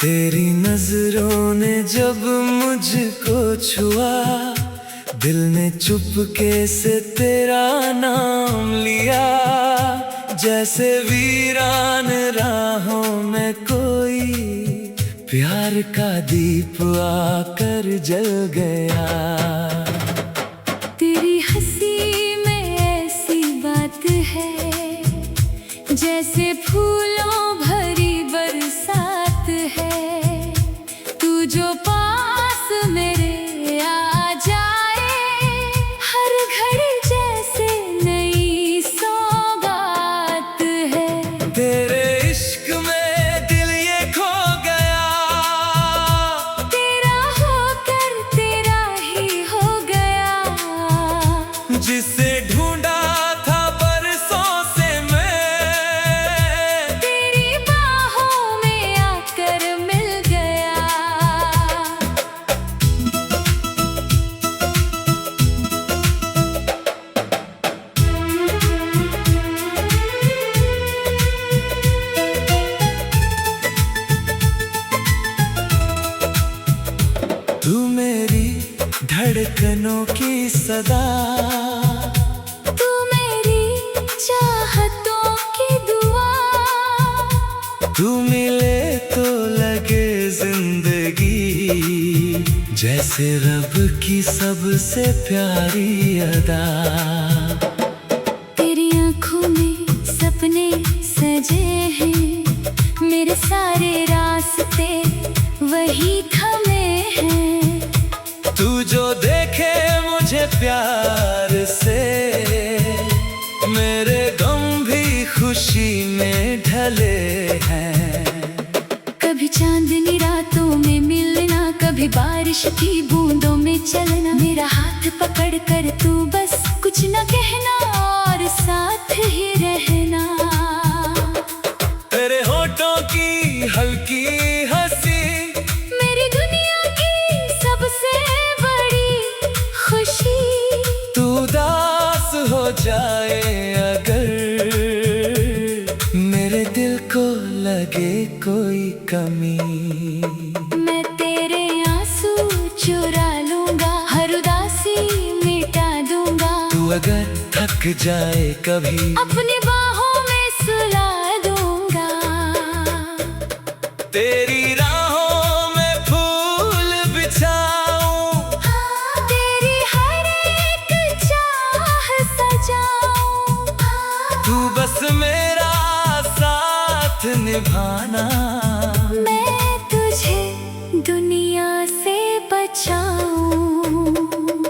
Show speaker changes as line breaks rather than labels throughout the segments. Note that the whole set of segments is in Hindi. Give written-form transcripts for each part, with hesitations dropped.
तेरी नजरों ने जब मुझको छुआ, दिल ने चुपके से तेरा नाम लिया। जैसे वीरान राहों में कोई प्यार का दीप आकर जल गया।
तेरी हंसी में ऐसी बात है जैसे फूलों भरी बरसात है। तू जो पास मेरे आ जाए, हर घड़ी जैसे नई सौगात है।
तेरे इश्क में दिल ये खो गया,
तेरा होकर तेरा ही हो गया।
जिसे ढूंढा था बरसों से मैं,
तेरी बाहों में आकर मिल गया।
तू मेरी धड़कनों की सदा,
तू मेरी चाहतों की दुआ।
तू मिले तो लगे जिंदगी जैसे रब की सबसे प्यारी अदा।
तेरी आँखों में सपने सजे हैं, मेरे सारे रास्ते वही थमे हैं।
तू जो देखे मुझे प्यार से, मेरे गम भी खुशी में ढले हैं।
कभी चांदनी रातों में मिलना, कभी बारिश की बूंदों में चलना। मेरा हाथ पकड़ कर तू बस कुछ न कहना और साथ ही रहना।
तेरे होठों की हल्की हंसी,
मेरी दुनिया की सबसे बड़ी खुशी।
तू उदास हो जाए अगर, मेरे दिल को लगे कोई कमी।
मैं तेरे आंसू चुरा लूंगा, हर उदासी मिटा दूंगा।
तू अगर थक जाए कभी,
अपनी बाहों में सुला दूंगा।
तेरी राहों में फूल बिछाऊं,
तेरी हर एक चाह सजाऊं।
तू बस मेरा साथ निभाना।
मैं तुझे दुनिया से बचाऊं।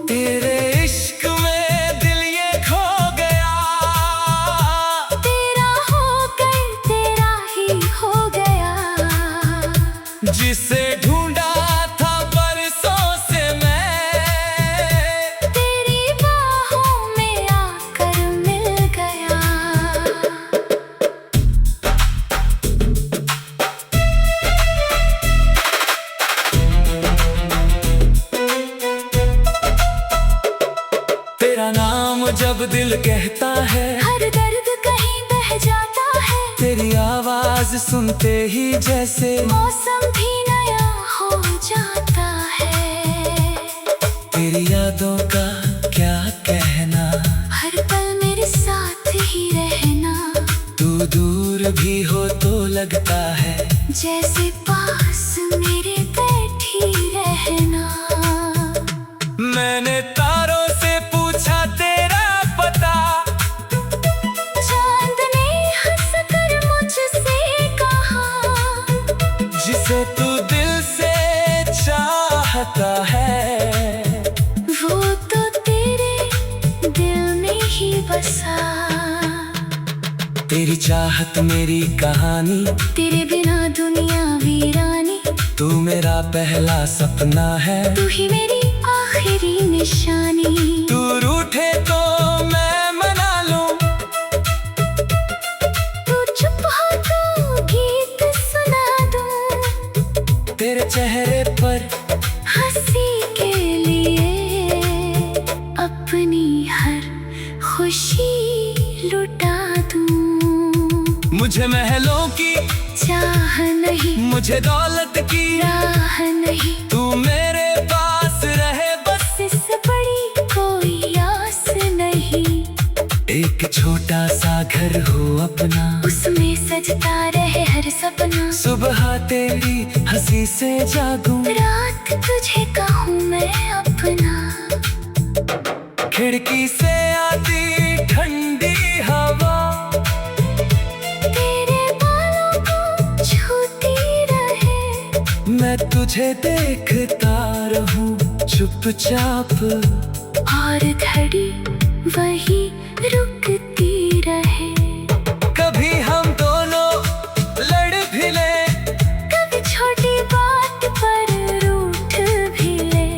तेरे इश्क में दिल ये खो गया,
तेरा होकर तेरा ही हो गया।
जिसे ढूंढा था बरसों से मैं,
तेरी बाहों में आकर मिल गया।
तेरा नाम जब दिल कहता है,
हर दर्द कहीं बह जाता है।
तेरी आवाज सुनते ही जैसे
मौसम भी नया हो जाता है।
तेरी यादों का क्या कहना,
हर पल मेरे साथ ही रहना।
तू दूर भी हो तो लगता है
जैसे पास मेरे बैठी रहना।
मैंने तारों से पूछा तेरा पता,
चांद ने हंस कर मुझसे कहा,
जिसे तू दिल से चाहता है,
वो तो तेरे दिल में ही बसा।
तेरी चाहत मेरी कहानी,
तेरे बिना दुनिया वीरानी।
तू मेरा पहला सपना है,
तू ही मेरी आखिरी निशानी।
तू रूठे तो मैं मना लूं,
तू चुप हो तो गीत सुना दूं।
तेरे चेहरे पर
हंसी के लिए अपनी हर खुशी लुटा दूं।
मुझे महलों की
चाह नहीं,
मुझे दौलत की
राह नहीं,
तू मेरे पास रहे बस,
इससे बड़ी कोई आस नहीं।
एक छोटा सा घर हो अपना,
उसमें सजता रहे हर सपना,
सुबह तेरी हंसी से जागूं,
रात तुझे कहूँ मैं अपना।
खिड़की से आती ठंडी हवा,
तेरे बालों को छूती रहे,
मैं तुझे देखता रहूं चुपचाप,
और घड़ी वही रुकती रहे।
कभी हम दोनों लड़ भी ले,
कभी छोटी बात पर रूठ भी ले,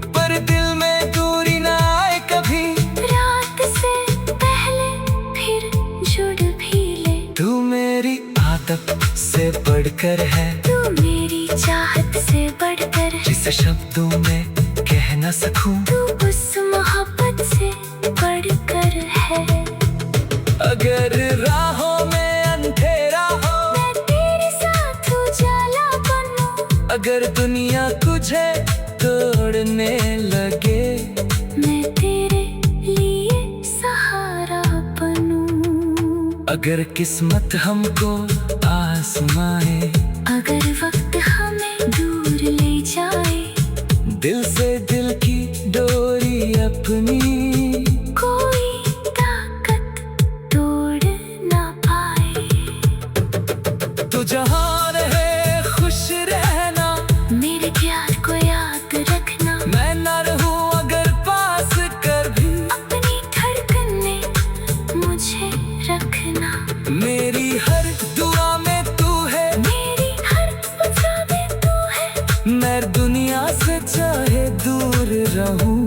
पर दिल में दूरी ना आए कभी,
रात से पहले फिर जुड़ भी ले।
तू मेरी आदत से बढ़कर है,
तू मेरी चाहत से बढ़कर है,
जिसे शब्दों में कह न सकूं,
तू उस मोहब्बत से बढ़कर है।
अगर राहों में अंधेरा हो,
मैं तेरे साथ उजाला बनूं,
अगर दुनिया तुझे तोड़ने लगे,
मैं तेरे लिए सहारा बनूं।
अगर किस्मत हमको आजमाए,
अगर वक्त हमें दूर ले जाए,
दिल से दिल की डोरी अपनी,
कोई ताकत तोड़ ना पाए।
तू जहाँ रहे खुश रहना,
मेरे प्यार को याद रखना,
मैं ना रहूं अगर पास कर भी,
अपनी धड़कने मुझे रखना।
मेरी हर दुआ में तू है,
मेरी हर वफा में तू है,
मैं दुनिया से चाहे दूर रहूं,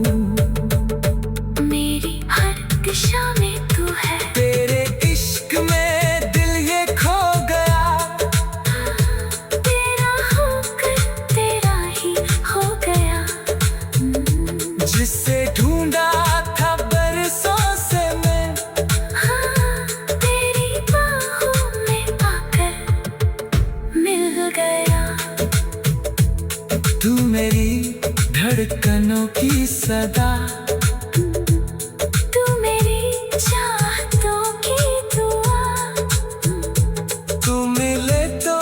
मेरी हर दिशा में तू है।
तेरे इश्क में दिल ये खो गया,
तेरा होकर तेरा ही हो गया,
जिससे ढूंढा था बरसों से मैं,
हाँ, तेरी बाहों में आकर मिल गया।
तू मेरी धड़कनों की सदा,
तू मेरी चाहतों की दुआ।
तू मिले तो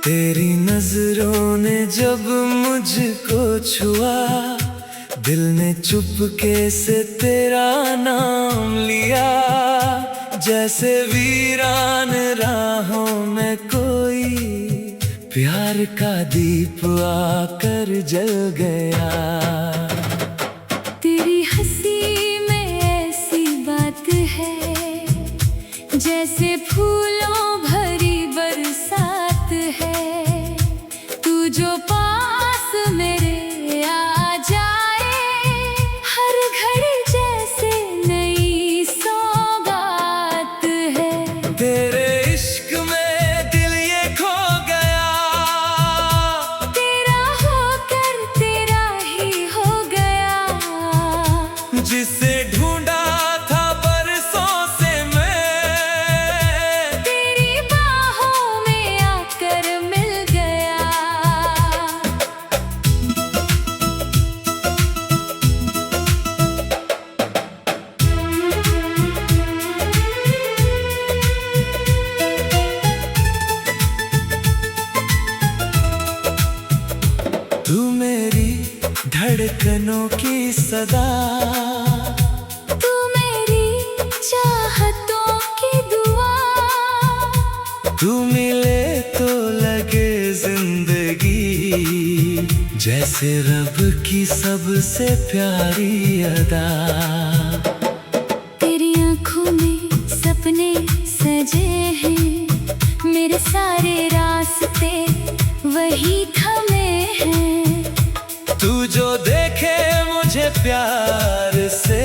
तेरी नजरों ने जब मुझको छुआ, दिल ने चुपके से तेरा नाम लिया, जैसे वीरान राहों में कोई प्यार का दीप आकर जल गया।
तेरी हंसी में ऐसी बात है, जैसे फूलों भरी बरसात है। तू जो पास मेरे आ जाए, हर घड़ी जैसे नई सौगात है।
तेरे इश्क में दिल ये खो गया,
तेरा होकर तेरा ही हो गया,
जिसे ढूंढा था बरसों से मैं,
तेरी बाहों में आकर मिल गया।
तू मेरी धड़कनों की सदा,
तू मेरी चाहतों की दुआ।
तू मिले तो लगे जिंदगी, जैसे रब की सबसे प्यारी अदा।
तेरी आँखों में सपने सजे हैं, मेरे सारे रास्ते वही थमे हैं।
तू जो देखे मुझे प्यार से,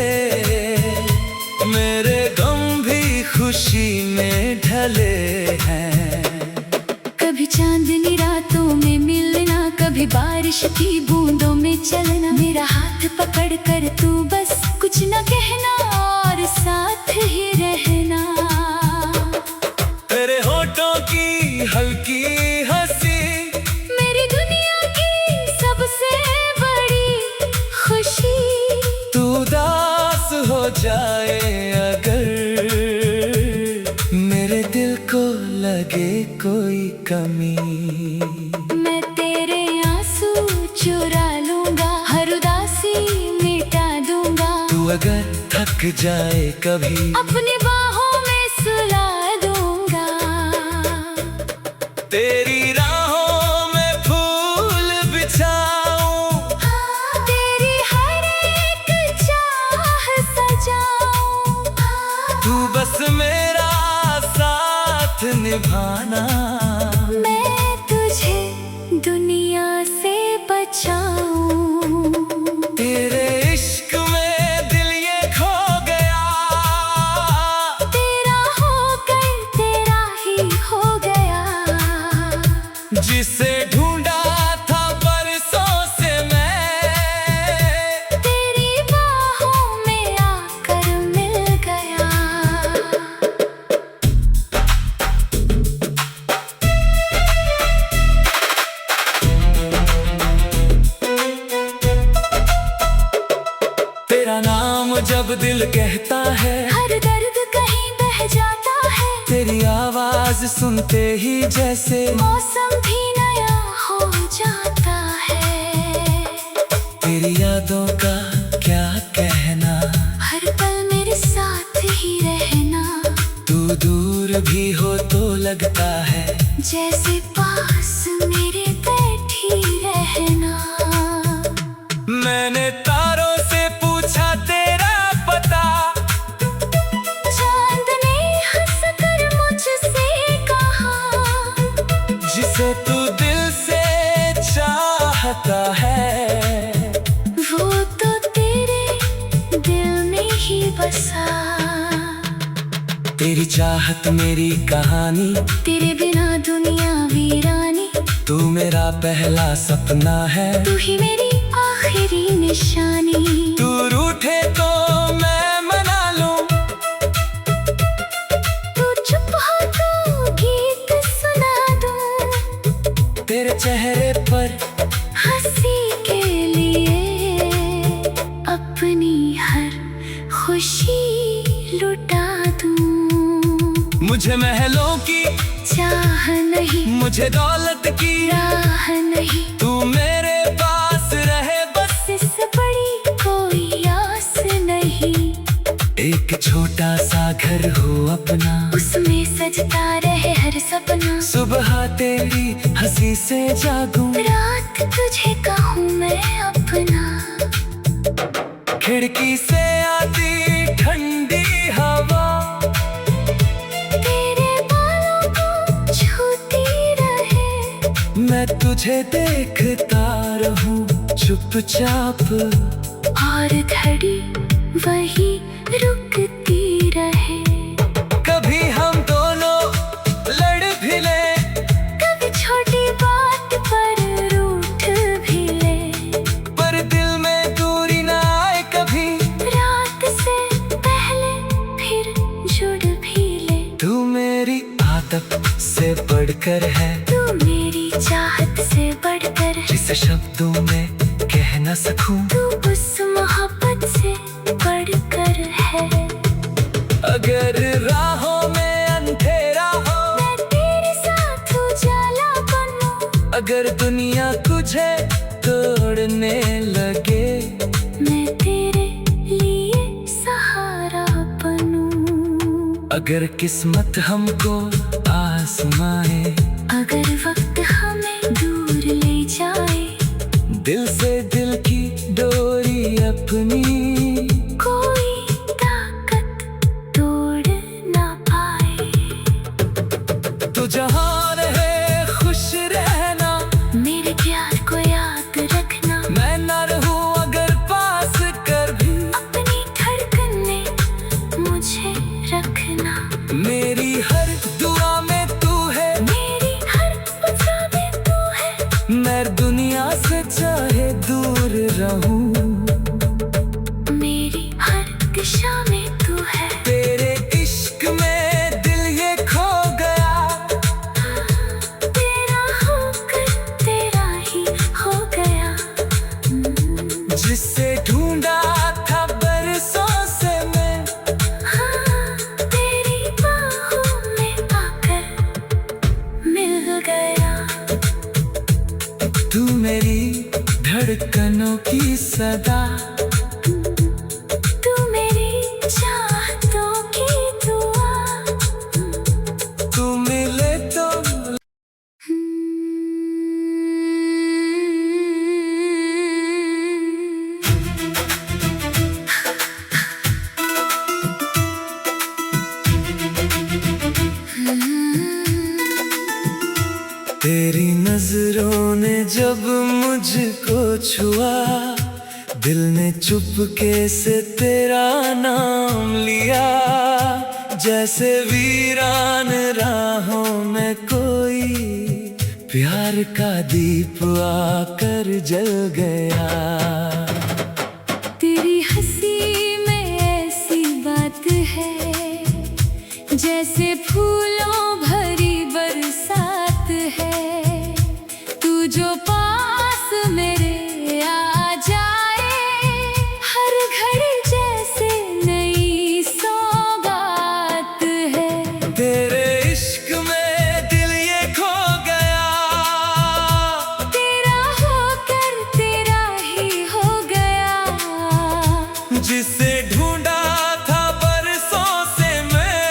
मेरे गम भी खुशी में ढले हैं।
चांदनी रातों में मिलना, कभी बारिश की बूंदों में चलना। मेरा हाथ पकड़ कर तू बस कुछ न कहना और साथ ही रहना।
तेरे होठों की हल्की हंसी
मेरी दुनिया की सबसे बड़ी खुशी।
तू उदास हो जाए अगर मेरे दिल को लगे कोई कमी,
मैं तेरे आंसू चुरा लूंगा, हर उदासी मिटा दूंगा।
तू अगर थक जाए कभी
अपनी बाहों में सुला दूंगा।
तेरी राहों में फूल बिछाऊं,
तेरी हर एक चाह सजाऊं।
तू बस मेरा साथ निभाना।
मैं तुझे दुनिया से बचाऊं।
तेरे इश्क में दिल ये खो गया,
तेरा होकर तेरा ही हो गया।
जिसे ढूंढा था बरसों से मैं,
तेरी बाहों में आकर मिल गया।
तेरा नाम जब दिल कहता है,
हर दर्द कहीं बह जाता है।
तेरी आवाज सुनते ही जैसे
मौसम भी नया हो जाता है।
तेरी यादों का क्या कहना,
हर पल मेरे साथ ही रहना।
तू दूर भी हो तो लगता है
जैसे पास मेरे बैठी रहना।
मैंने तारों से पूछा तेरा पता,
चांद ने हंसकर मुझसे कहा,
जिसे तू दिल से चाहता है
वो तो तेरे दिल में ही बसा।
तेरी चाहत मेरी कहानी,
तेरे बिना दुनिया वीरानी।
तू मेरा पहला सपना है,
तू ही मेरी आखिरी निशानी।
तू रूठे तो मैं मना लूं,
तू चुप हो तो गीत सुना दूं।
तेरे चेहरे पर
हंसी के लिए अपनी हर खुशी लुटा दूं।
मुझे महलों की
चाह नहीं,
मुझे दौलत की
राह नहीं।
तू मेरे पास रहे बस,
इससे बड़ी कोई आस नहीं।
एक छोटा सा घर हो अपना,
उसमें सजता रहे हर सपना।
सुबह तेरी हंसी से जागूं,
रात तुझे कहूँ मैं अपना।
खिड़की से आती ठंडी हवा,
तेरे बालों को छूती रहे।
मैं तुझे देखता रहूं चुपचाप,
और घड़ी वही रुकती रहे।
कभी हम दोनों लड़ भी ले,
कभी छोटी बात पर रूठ भी ले।
पर दिल में दूरी ना आए कभी,
रात से पहले फिर जुड़ भी ले।
तू मेरी आदत से बढ़कर है,
तू मेरी चाहत से बढ़कर है।
जिसे शब्दों में कह न सकूं,
तू उस मोहब्बत से बढ़कर है।
अगर राहों में अंधेरा हो,
मैं तेरे साथ उजाला बनूं।
अगर दुनिया तुझे तोड़ने लगे,
मैं तेरे लिए सहारा बनूं।
अगर किस्मत हमको आजमाए,
अगर वक्त हमें दूर ले जाए।
दिल से दिल की डोरी अपनी,
कोई ताकत तोड़ ना पाए।
तो जहां रहे खुश रहना,
मेरे प्यार को याद रखना।
मैं न रहूं अगर पास कर भी,
अपनी धड़कने मुझे रखना।
मेरी हर दुआ में तू है,
मेरी हर
मैं दुनिया से चाहे दूर रहूं,
मेरी हर दिशा में तू है।
तेरे इश्क में दिल ये खो गया,
तेरा होकर तेरा ही हो गया।
जिसे ढूंढा था बरसों से मैं,
हाँ, तेरी बाहों में आकर मिल गया।
तू मेरी धड़कनों की सदा,
तू मेरी चाहतों की दुआ।
तू मिले तो तेरी नजरों ने जब मुझको छुआ, दिल ने चुपके से तेरा नाम लिया। जैसे वीरान राहों में कोई प्यार का दीप आकर जल गया।
तेरी हंसी में ऐसी बात है, जैसे फूलों भरी बरसात है। तू जो पास मेरे आ जाए, हर घड़ी जैसे नई सौगात है।
तेरे इश्क में दिल ये खो गया,
तेरा होकर तेरा ही हो गया।
जिसे ढूंढा था बरसों से मैं,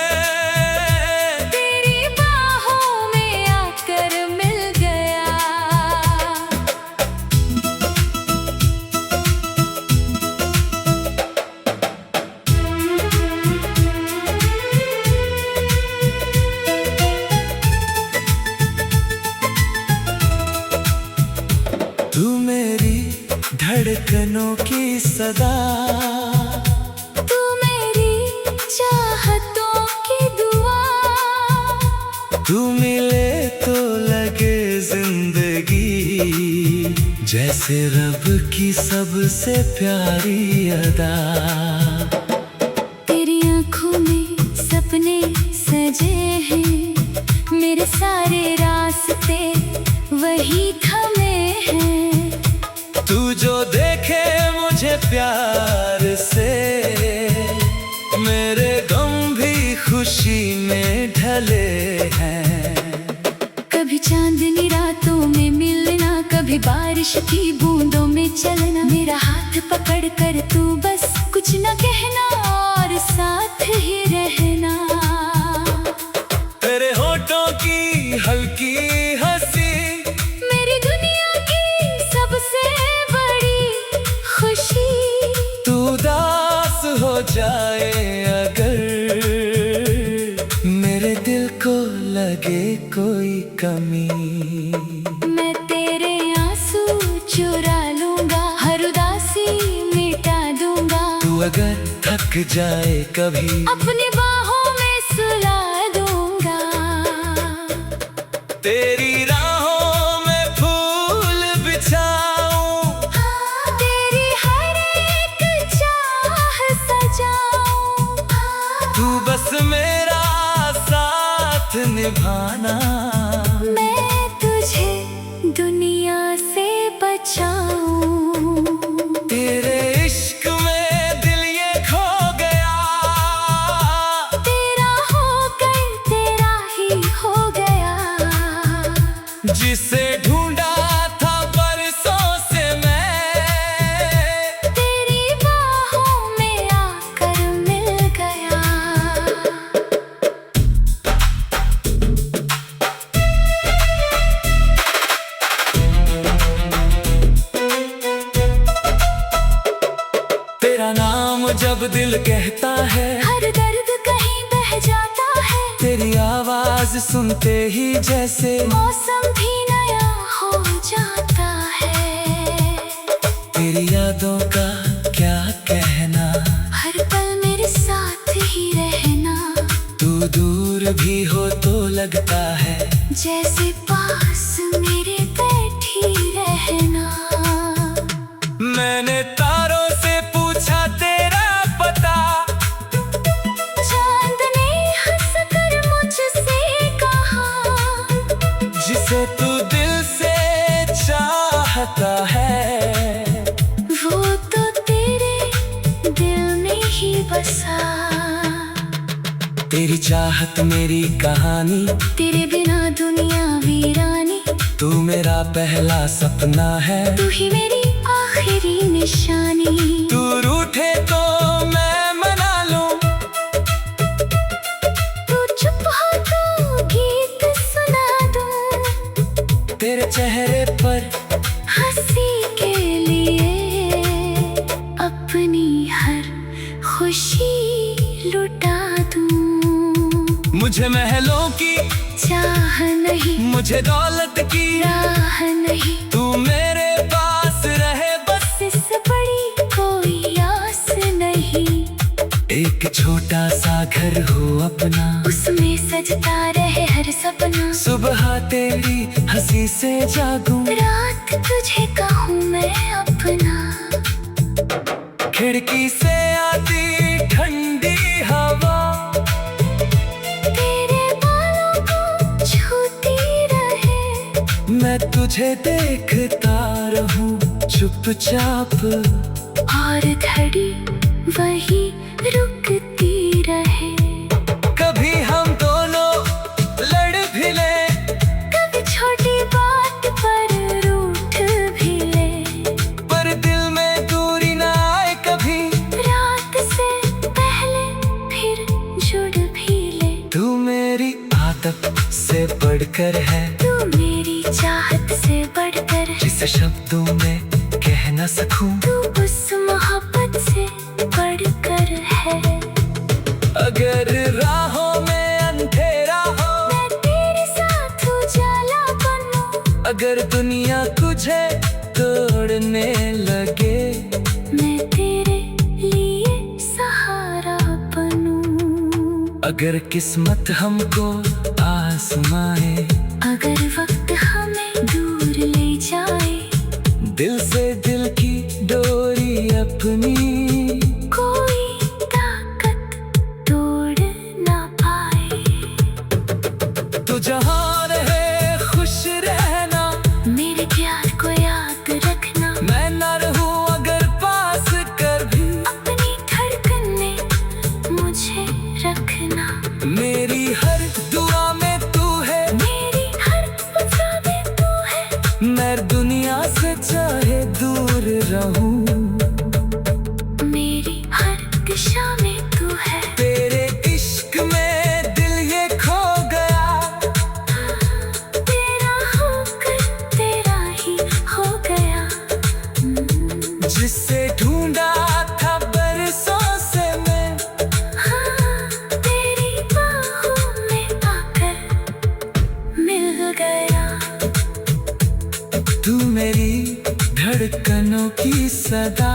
तेरी बाहों में आकर मिल गया।
तू मेरी धड़कनों की सदा,
तू मेरी चाहतों की दुआ।
तू मिले तो लगे जिंदगी जैसे रब की सबसे प्यारी अदा।
तेरी आंखों में सपने सजे हैं, मेरे सारे रास्ते वही थमे हैं।
तू जो देखे मुझे प्यार से, मेरे गम भी खुशी में ढले हैं।
कभी चांदनी रातों में मिलना, कभी बारिश की बूंदों में चलना। मेरा हाथ पकड़ कर तू बस कुछ न कहना और साथ ही रहना।
तेरे होठों की हल्की हंसी,
मेरी दुनिया की सबसे बड़ी खुशी।
तू उदास हो जाए अगर, मेरे दिल को लगे कोई कमी।
मैं तेरे आंसू चुरा लूंगा, हर उदासी मिटा दूंगा।
तू अगर थक जाए कभी,
अपनी बाहों में सुला दूंगा।
तेरी राहों में फूल बिछाऊं,
तेरी हर एक चाह सजाऊं।
तू बस मेरा साथ निभाना।
मैं तुझे दुनिया से बचाऊं।
तेरे इश्क में दिल ये खो गया,
तेरा होकर तेरा ही हो गया।
जिसे ढूंढा था बरसों से मैं,
तेरी बाहों में आकर मिल गया।
तेरा नाम जब दिल कहता है,
हर दर्द कहीं बह जाता है।
तेरी आवाज सुनते ही जैसे
मौसम भी नया हो जाता है।
तेरी यादों का क्या कहना,
हर पल मेरे साथ ही रहना।
तू दूर भी हो तो लगता है
जैसे पास मेरे बैठी
दिल से चाहता है
वो तो तेरे दिल में ही बसा।
तेरी चाहत मेरी कहानी,
तेरे बिना दुनिया वीरानी।
तू मेरा पहला सपना है,
तू ही मेरी आखिरी निशानी।
तू रूठे तो मैं मना लूं,
तू चुप हो तो गीत सुना दूं।
तेरे चेहरे पर
हंसी के लिए अपनी हर खुशी लुटा दूं।
मुझे महलों की
चाह नहीं,
मुझे दौलत की
राह नहीं।
तू मेरे पास रहे बस,
इससे बड़ी कोई आस नहीं।
एक छोटा सा घर हो अपना,
उसमें सजता रहे हर सपना।
सुबह तेरी हंसी से जागूं,
रात तुझे कहूँ मैं अपना।
खिड़की से आती ठंडी हवा,
तेरे बालों को छूती रहे।
मैं तुझे देखता रहूं चुपचाप,
और घड़ी वही रुकती रहे।
कभी हम दोनों लड़ भी ले,
कभी छोटी बात पर रूठ भी ले।
पर दिल में दूरी ना आए कभी,
रात से पहले फिर जुड़ भी ले।
तू मेरी आदत से बढ़कर है,
तू मेरी चाहत से बढ़कर,
जिसे शब्दों में कह न सकूं।
तू उस मोहब्बत से बढ़कर है।
अगर राहों में अंधेरा हो,
मैं तेरे साथ उजाला बनूं।
अगर दुनिया तुझे तोड़ने लगे,
मैं तेरे लिए सहारा बनूं।
अगर किस्मत हमको आजमाए,
अगर वक्त हमें दूर ले जाए,
दिल से दिल की डोरी अपनी
कोई ताकत तोड़ ना पाए।
तू जहाँ रहे खुश रहना,
मेरे प्यार को याद रखना।
मैं न रहूं अगर पास कर भी,
अपनी धड़कन में मुझे रखना।
मेरी हर दुआ में तू है,
मेरी हर वफा में तू है।
मैं दुनिया से चाहे दूर रहूं,
मेरी हर दिशा में तू है।
तेरे इश्क में दिल ये खो गया,
तेरा होकर तेरा ही हो गया।
जिससे ढूंढा था बरसों से मैं,
हाँ, तेरी बाहों में आकर मिल गया।
तू मेरी धड़कनों की सदा,